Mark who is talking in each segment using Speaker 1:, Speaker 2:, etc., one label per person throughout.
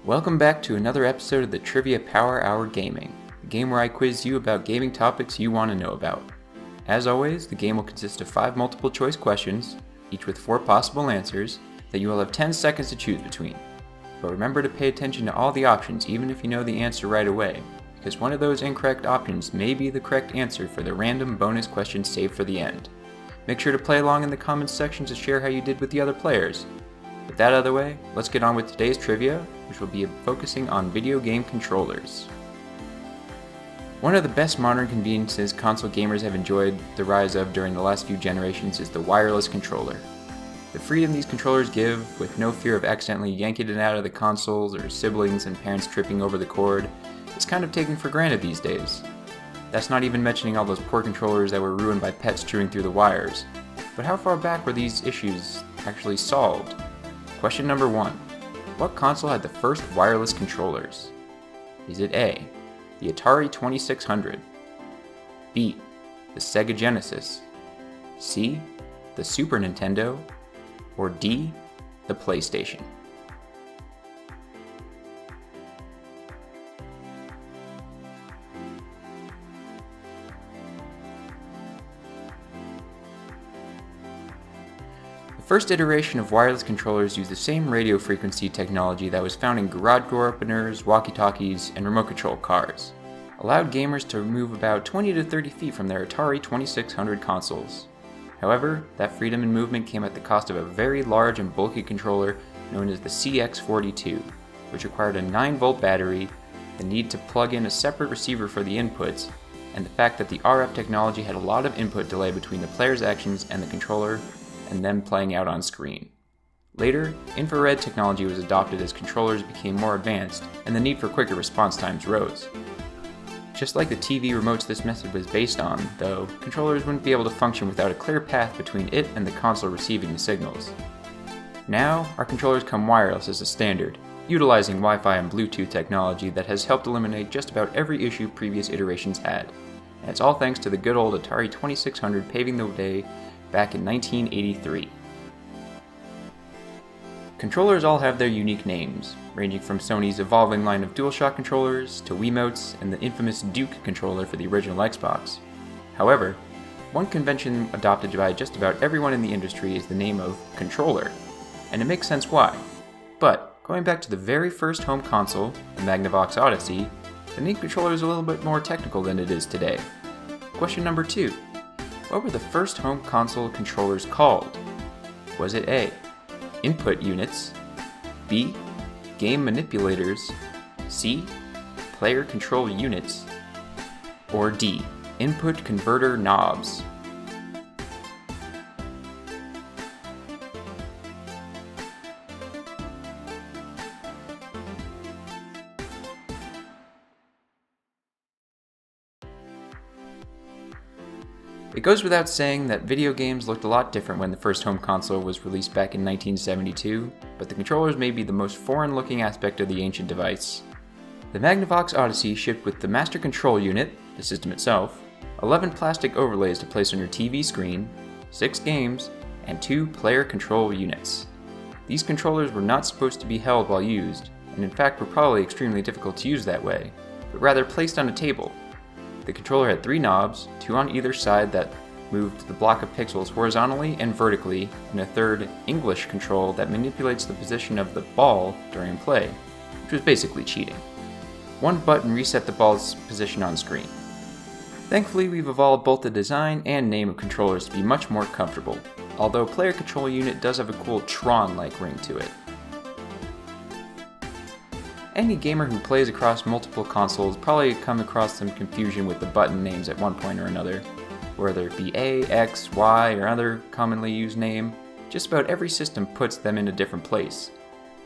Speaker 1: Welcome back to another episode of the Trivia Power Hour Gaming, a game where I quiz you about gaming topics you want to know about. As always, the game will consist of 5 multiple choice questions, each with 4 possible answers, that you will have 10 seconds to choose between. But remember to pay attention to all the options even if you know the answer right away, because one of those incorrect options may be the correct answer for the random bonus question saved for the end. Make sure to play along in the comments section to share how you did with the other players. With that out of the way, let's get on with today's trivia, which will be focusing on video game controllers. One of the best modern conveniences console gamers have enjoyed the rise of during the last few generations is the wireless controller. The freedom these controllers give, with no fear of accidentally yanking it out of the consoles or siblings and parents tripping over the cord, is kind of taken for granted these days. That's not even mentioning all those poor controllers that were ruined by pets chewing through the wires. But how far back were these issues actually solved? Question number 1. What console had the first wireless controllers? Is it A, the Atari 2600, B, the Sega Genesis, C, the Super Nintendo, or D, the PlayStation? The first iteration of wireless controllers used the same radio frequency technology that was found in garage door openers, walkie-talkies, and remote control cars. Allowed gamers to move about 20 to 30 feet from their Atari 2600 consoles. However, that freedom in movement came at the cost of a very large and bulky controller known as the CX42, which required a 9-volt battery, the need to plug in a separate receiver for the inputs, and the fact that the RF technology had a lot of input delay between the player's actions and the controller, and them playing out on screen. Later, infrared technology was adopted as controllers became more advanced and the need for quicker response times rose. Just like the TV remotes this method was based on, though, controllers wouldn't be able to function without a clear path between it and the console receiving the signals. Now, our controllers come wireless as a standard, utilizing Wi-Fi and Bluetooth technology that has helped eliminate just about every issue previous iterations had. And it's all thanks to the good old Atari 2600 paving the way back in 1983. Controllers all have their unique names, ranging from Sony's evolving line of DualShock controllers to Wiimotes and the infamous Duke controller for the original Xbox. However, one convention adopted by just about everyone in the industry is the name of controller, and it makes sense why. But, going back to the very first home console, the Magnavox Odyssey, the name controller is a little bit more technical than it is today. Question number 2. What were the first home console controllers called? Was it A, input units, B, game manipulators, C, player control units, or D, input converter knobs? It goes without saying that video games looked a lot different when the first home console was released back in 1972, but the controllers may be the most foreign-looking aspect of the ancient device. The Magnavox Odyssey shipped with the Master Control Unit, the system itself, 11 plastic overlays to place on your TV screen, 6 games, and 2 player control units. These controllers were not supposed to be held while used, and in fact were probably extremely difficult to use that way, but rather placed on a table. The controller had 3 knobs, 2 on either side that moved the block of pixels horizontally and vertically, and a third English control that manipulates the position of the ball during play, which was basically cheating. One button reset the ball's position on screen. Thankfully, we've evolved both the design and name of controllers to be much more comfortable, although Player Control Unit does have a cool Tron-like ring to it. Any gamer who plays across multiple consoles probably come across some confusion with the button names at one point or another. Whether it be A, X, Y, or other commonly used name, just about every system puts them in a different place.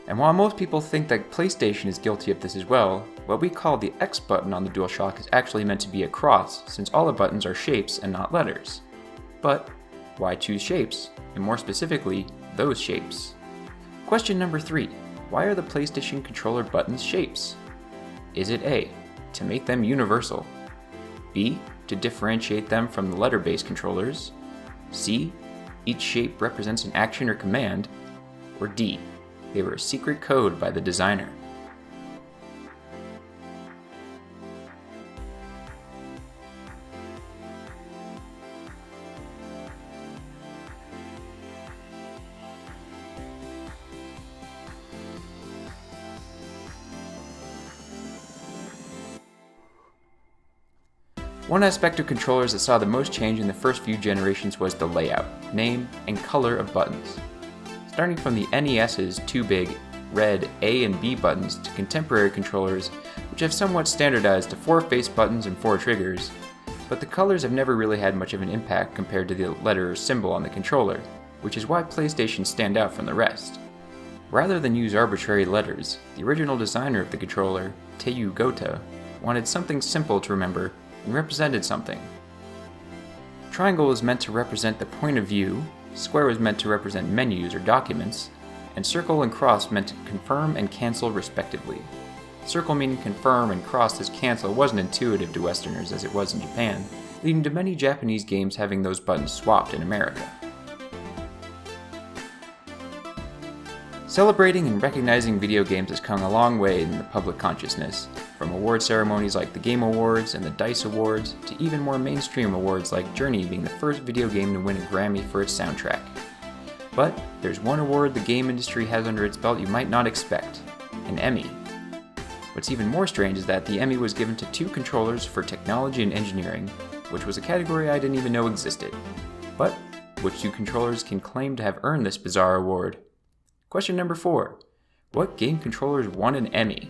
Speaker 1: And while most people think that PlayStation is guilty of this as well, what we call the X button on the DualShock is actually meant to be a cross, since all the buttons are shapes and not letters. But why choose shapes, and more specifically, those shapes? Question number 3. Why are the PlayStation controller buttons shapes? Is it A, to make them universal? B, to differentiate them from the letter-based controllers? C, each shape represents an action or command? Or D, they were a secret code by the designer? One aspect of controllers that saw the most change in the first few generations was the layout, name, and color of buttons. Starting from the NES's two big, red A and B buttons to contemporary controllers, which have somewhat standardized to 4 face buttons and 4 triggers, but the colors have never really had much of an impact compared to the letter or symbol on the controller, which is why PlayStation stand out from the rest. Rather than use arbitrary letters, the original designer of the controller, Teyu Gota, wanted something simple to remember and represented something. Triangle was meant to represent the point of view, square was meant to represent menus or documents, and circle and cross meant to confirm and cancel respectively. Circle meaning confirm and cross as cancel wasn't intuitive to Westerners as it was in Japan, leading to many Japanese games having those buttons swapped in America. Celebrating and recognizing video games has come a long way in the public consciousness, from award ceremonies like the Game Awards and the DICE Awards, to even more mainstream awards like Journey being the first video game to win a Grammy for its soundtrack. But there's one award the game industry has under its belt you might not expect, an Emmy. What's even more strange is that the Emmy was given to 2 controllers for technology and engineering, which was a category I didn't even know existed. But which 2 controllers can claim to have earned this bizarre award? Question number 4. What game controllers won an Emmy?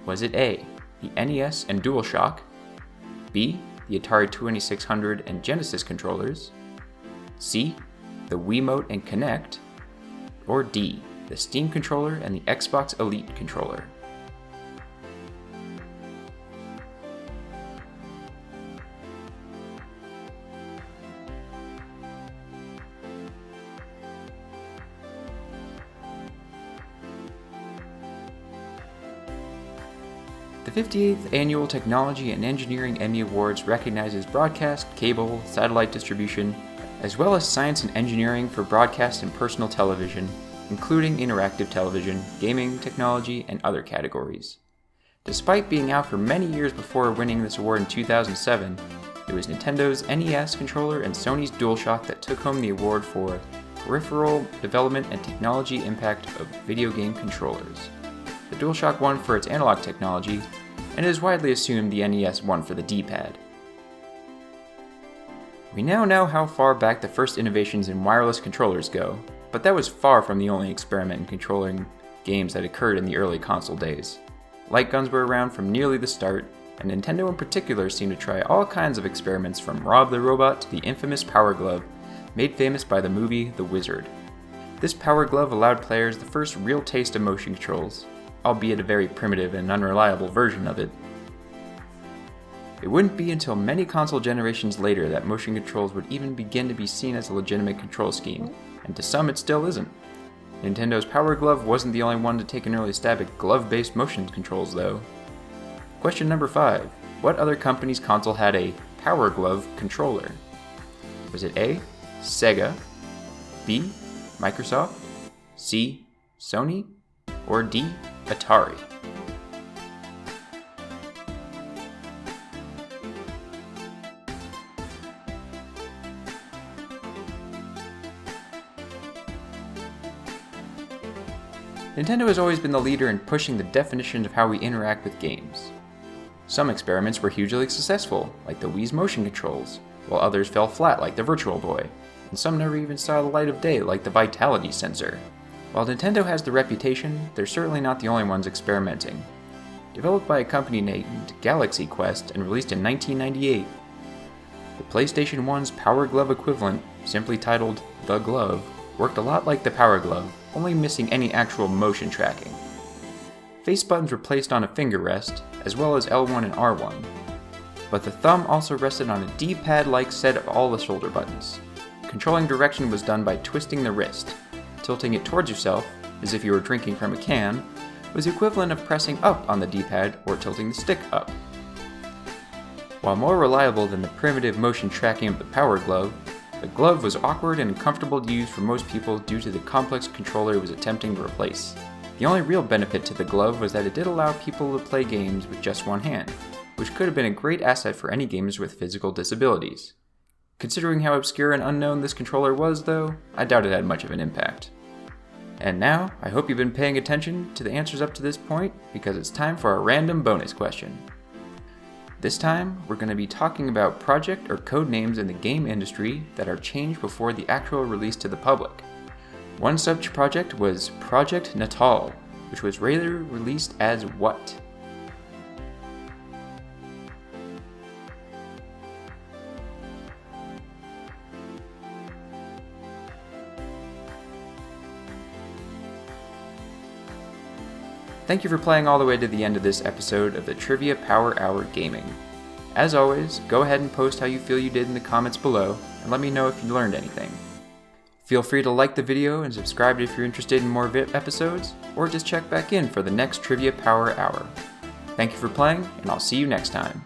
Speaker 1: Was it A, the NES and DualShock, B, the Atari 2600 and Genesis controllers, C, the Wiimote and Kinect, or D, the Steam controller and the Xbox Elite controller? The 58th Annual Technology and Engineering Emmy Awards recognizes broadcast, cable, satellite distribution, as well as science and engineering for broadcast and personal television, including interactive television, gaming, technology, and other categories. Despite being out for many years before winning this award in 2007, it was Nintendo's NES controller and Sony's DualShock that took home the award for Peripheral Development and Technology Impact of Video Game Controllers. The DualShock won for its analog technology, and it is widely assumed the NES won for the D-pad. We now know how far back the first innovations in wireless controllers go, but that was far from the only experiment in controlling games that occurred in the early console days. Light guns were around from nearly the start, and Nintendo in particular seemed to try all kinds of experiments from Rob the Robot to the infamous Power Glove, made famous by the movie The Wizard. This Power Glove allowed players the first real taste of motion controls, albeit a very primitive and unreliable version of it. It wouldn't be until many console generations later that motion controls would even begin to be seen as a legitimate control scheme, and to some it still isn't. Nintendo's Power Glove wasn't the only one to take an early stab at glove-based motion controls though. Question number 5. What other company's console had a Power Glove controller? Was it A, Sega, B, Microsoft, C, Sony, or D, Atari? Nintendo has always been the leader in pushing the definition of how we interact with games. Some experiments were hugely successful, like the Wii's motion controls, while others fell flat like the Virtual Boy, and some never even saw the light of day like the Vitality sensor. While Nintendo has the reputation, they're certainly not the only ones experimenting. Developed by a company named Galaxy Quest and released in 1998, the PlayStation 1's Power Glove equivalent, simply titled The Glove, worked a lot like the Power Glove, only missing any actual motion tracking. Face buttons were placed on a finger rest, as well as L1 and R1, but the thumb also rested on a D-pad-like set of all the shoulder buttons. Controlling direction was done by twisting the wrist. Tilting it towards yourself, as if you were drinking from a can, was the equivalent of pressing up on the D-pad or tilting the stick up. While more reliable than the primitive motion tracking of the Power Glove, the glove was awkward and uncomfortable to use for most people due to the complex controller it was attempting to replace. The only real benefit to the glove was that it did allow people to play games with just one hand, which could have been a great asset for any gamers with physical disabilities. Considering how obscure and unknown this controller was, though, I doubt it had much of an impact. And now, I hope you've been paying attention to the answers up to this point, because it's time for a random bonus question. This time, we're going to be talking about project or code names in the game industry that are changed before the actual release to the public. One such project was Project Natal, which was later released as what? Thank you for playing all the way to the end of this episode of the Trivia Power Hour Gaming. As always, go ahead and post how you feel you did in the comments below, and let me know if you learned anything. Feel free to like the video and subscribe if you're interested in more episodes, or just check back in for the next Trivia Power Hour. Thank you for playing, and I'll see you next time.